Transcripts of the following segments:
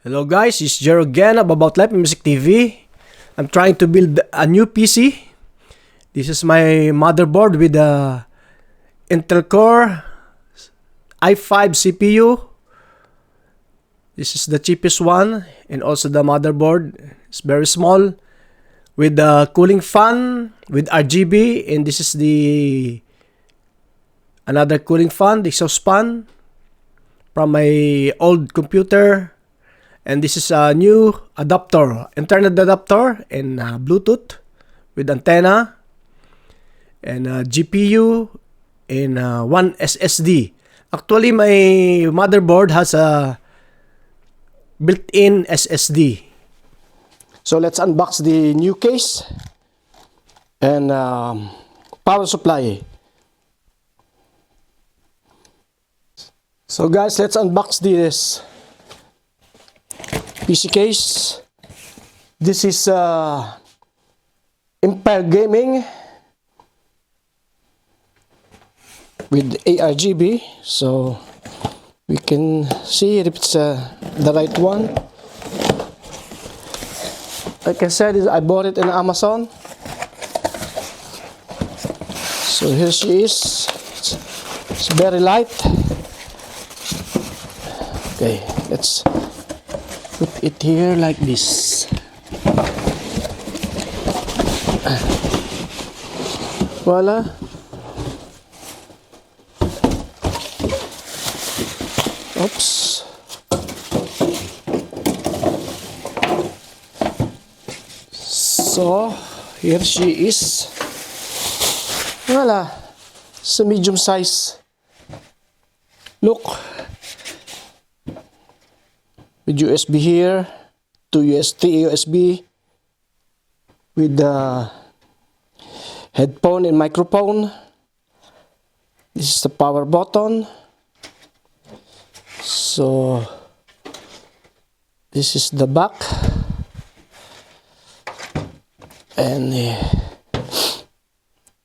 Hello guys, it's Jero again about Life Music TV. I'm trying to build a new PC. This is my motherboard with a Intel Core i5 CPU. This is the cheapest one, and also the motherboard is very small with the cooling fan with RGB, and this is the another cooling fan, the exhaust fan from my old computer. And this is a new adapter, Ethernet adapter, and Bluetooth with antenna, and GPU, and one SSD. Actually, my motherboard has a built-in SSD. So let's unbox the new case and power supply. So guys, let's unbox this PC case. This is Empire Gaming with ARGB, so we can see if it's the right one. Like I said, I bought it in Amazon. So here she is. It's very light. Okay, let's put it here like this. Voila. Oops. So here she is. Voila. It's a medium size. Look. With USB here, two USB with the headphone and microphone. This is the power button. So this is the back, and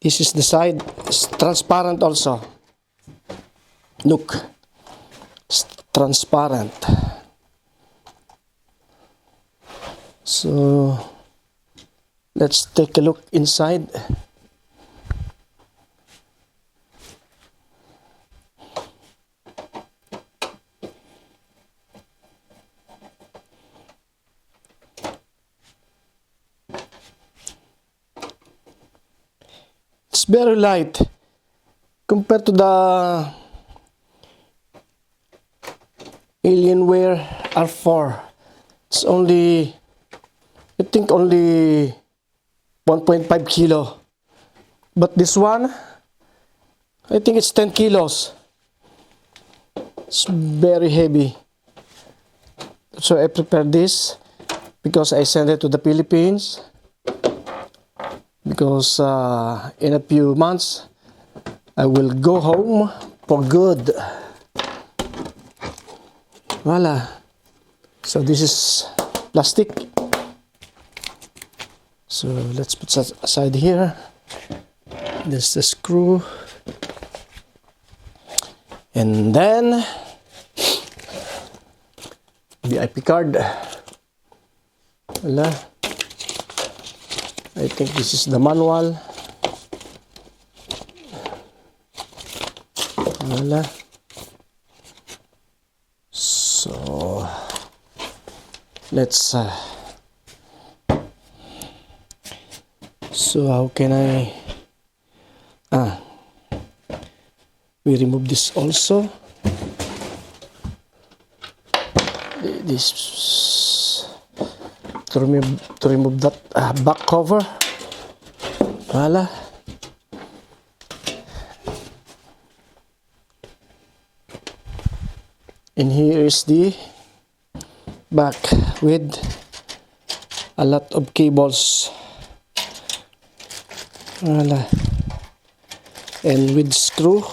this is the side. It's transparent also. Look, it's transparent. So let's take a look inside. It's very light compared to the Alienware R4. It's only, I think, only 1.5 kilo. But this one, I think it's 10 kilos. It's very heavy. So I prepared this because I sent it to the Philippines. Because in a few months, I will go home for good. Voila. So this is plastic. So let's put that aside here. There's the screw. And then VIP card. Voila. I think this is the manual. Voila. So let's so how can I we remove this also. This to remove that back cover. Voila. And here is the back with a lot of cables. Voila. And with screw.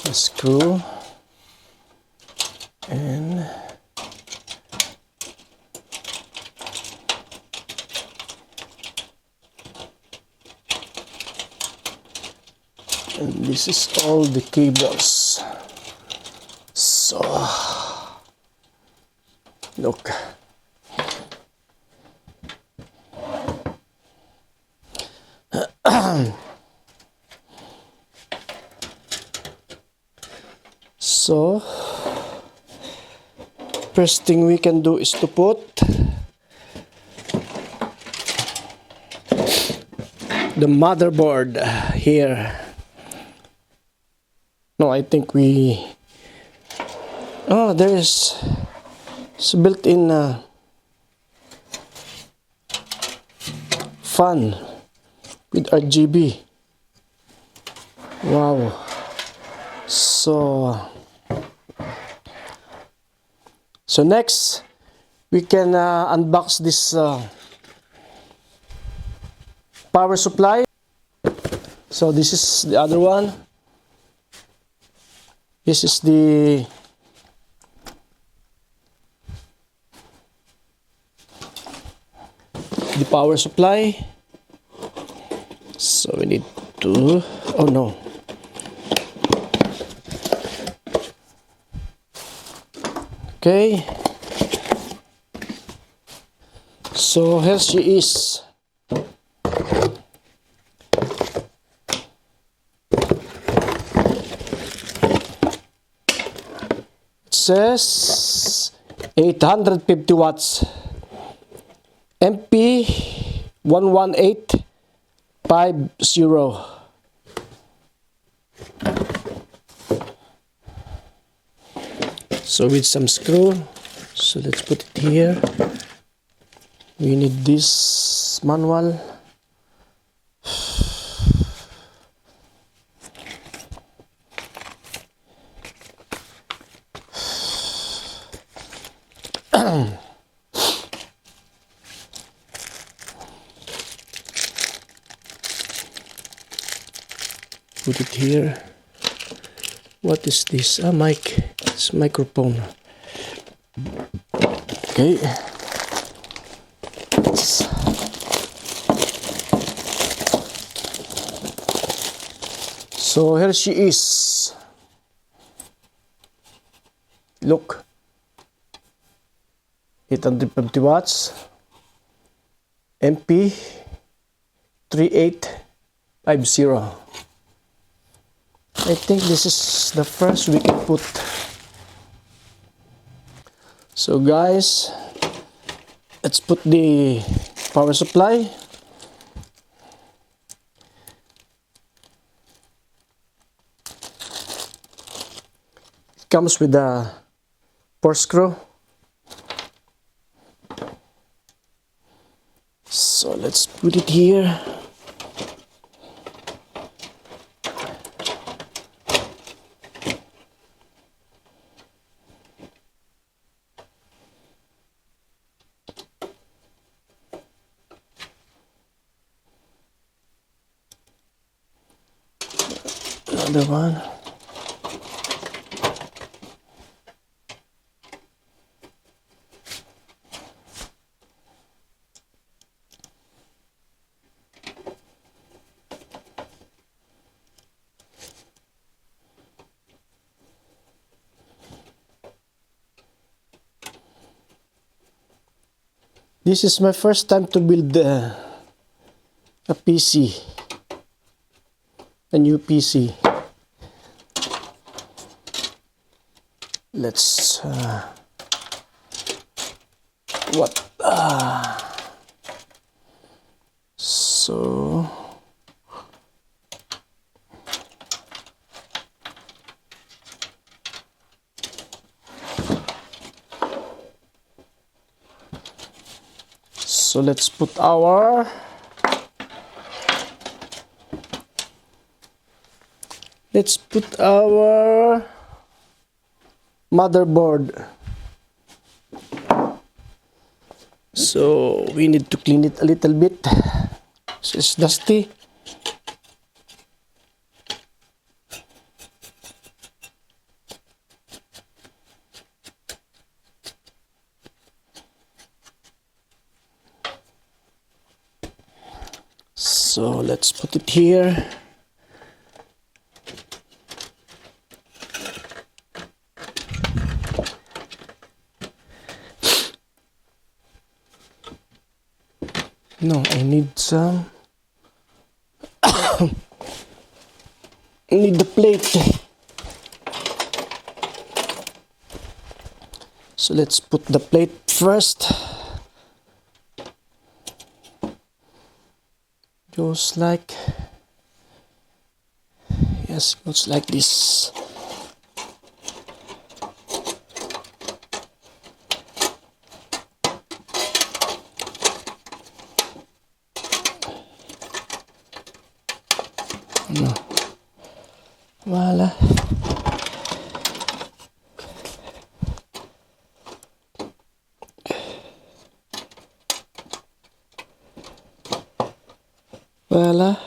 A screw. And And this is all the cables. So look. So first thing we can do is to put the motherboard here. No, I think we... Oh, there is built-in fan with RGB. Wow. So next we can unbox this power supply. So this is the other one. This is the power supply. So we need to... Oh no. Okay. So here she is. It says 850 watts. MP 11850. So with some screw, so let's put it here. We need this manual. Put it here. What is this? A mic. It's a microphone. Okay. So here she is. Look. 850 watts. MP 3850. I think this is the first we can put. So guys, let's put the power supply. It comes with a 4 screw. So let's put it here. Another one. This is my first time to build a PC, a new PC. Let's so let's put our motherboard. So we need to clean it a little bit. So it's dusty. So let's put it here. No, I need some. I need the plate. So let's put the plate first. Goes like, yes, goes like this. No. Voila. Voila.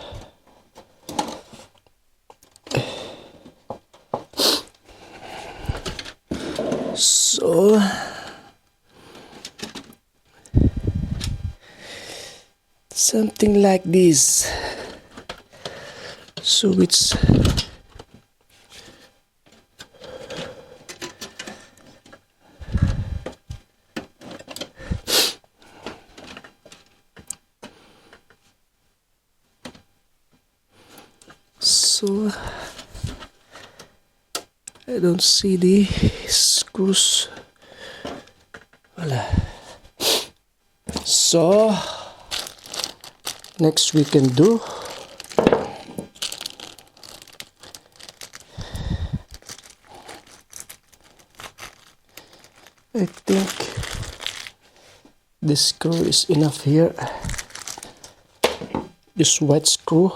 So something like this. So it's so I don't see the screws. Voila. So next we can do I think this screw is enough here. This white screw.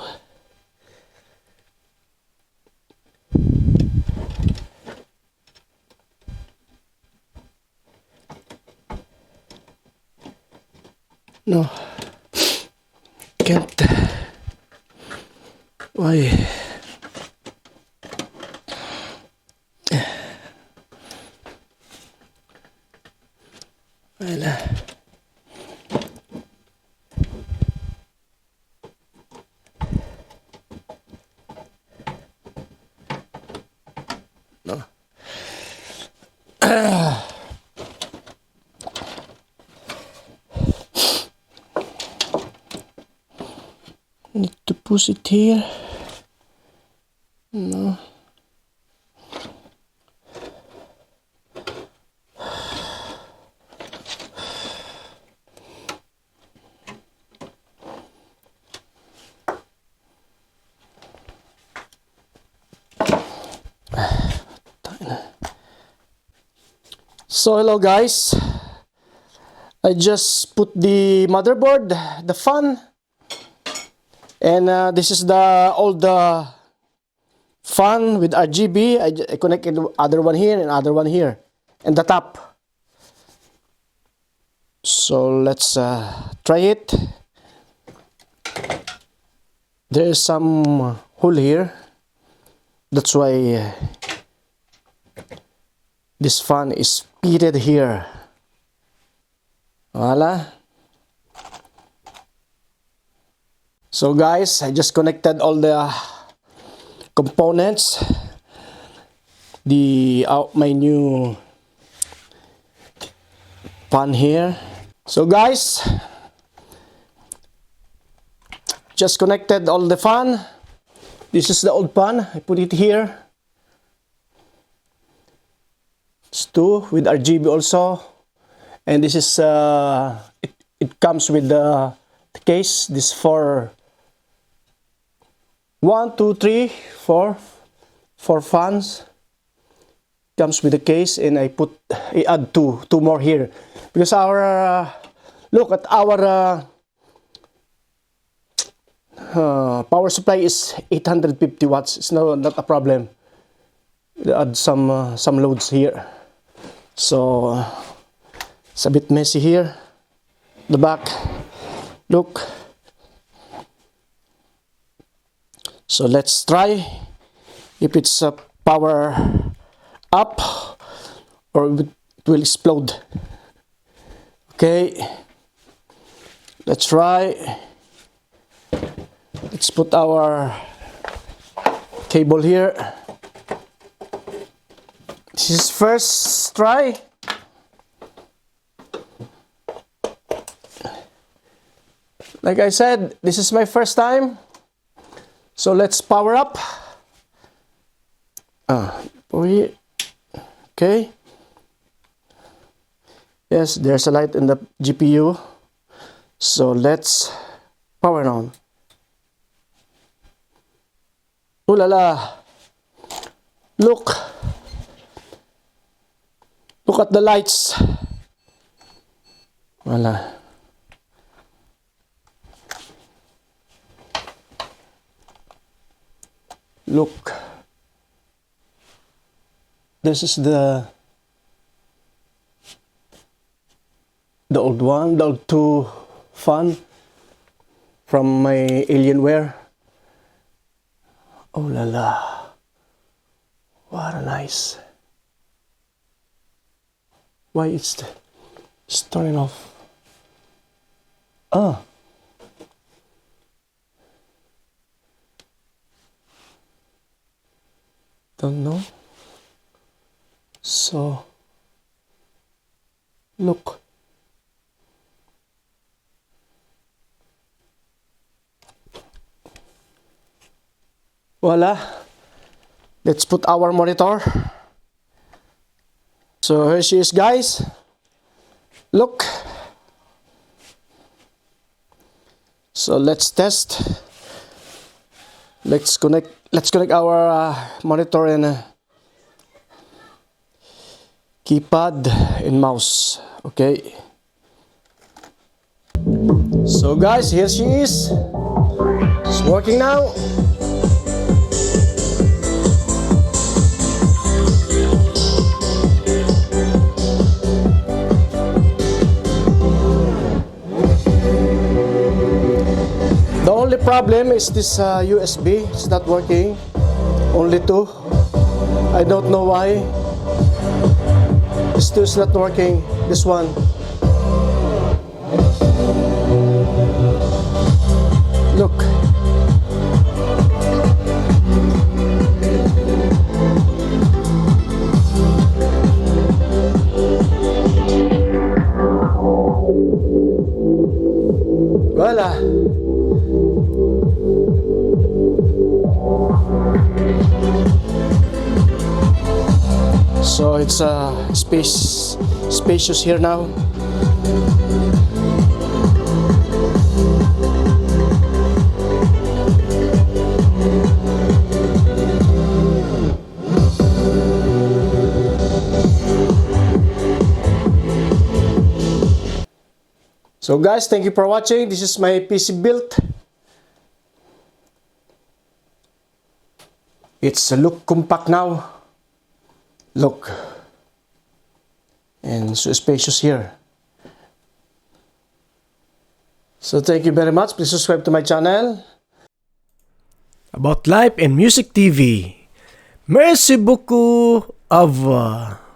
No, can't. Why? Voila. No. Need to push it here. No. So hello guys, I just put the motherboard, the fan, and this is the old fan with RGB. I connected other one here and other one here, and the top. So let's try it. There is some hole here, that's why this fan is fitted here. Voila. So guys, I just connected all the components. My new fan here. So guys, just connected all the fan. This is the old fan. I put it here. It's two with RGB also, and this is it comes with the case. This for 1, 2, 3, 4 fans. Comes with the case, and I add two more here because our look at our power supply is 850 watts. It's not a problem. Add some loads here. So it's a bit messy here. The back, look. So let's try if it's a power up or it will explode. Okay, let's try. Let's put our cable here. This is first try. Like I said, this is my first time. So let's power up. Okay. Yes, there's a light in the GPU. So let's power on. Ooh la la. Look. Look at the lights. Voila. Look. This is the old one, the old 2 fan from my Alienware. Oh la la. What a nice. Why it's turning off? Ah. Don't know. So look. Voila. Let's put our monitor. So here she is, guys. Look. So let's test. Let's connect our monitor and keypad and mouse. Okay. So guys, here she is. It's working now. The only problem is this USB. It's not working. Only 2. I don't know why. This 2 is not working. This one. Look. Voila. So it's spacious here now. So guys, thank you for watching. This is my PC build. It's look compact now. Look. And so spacious here. So thank you very much. Please subscribe to my channel. About Life and Music TV. Merci beaucoup. Au revoir.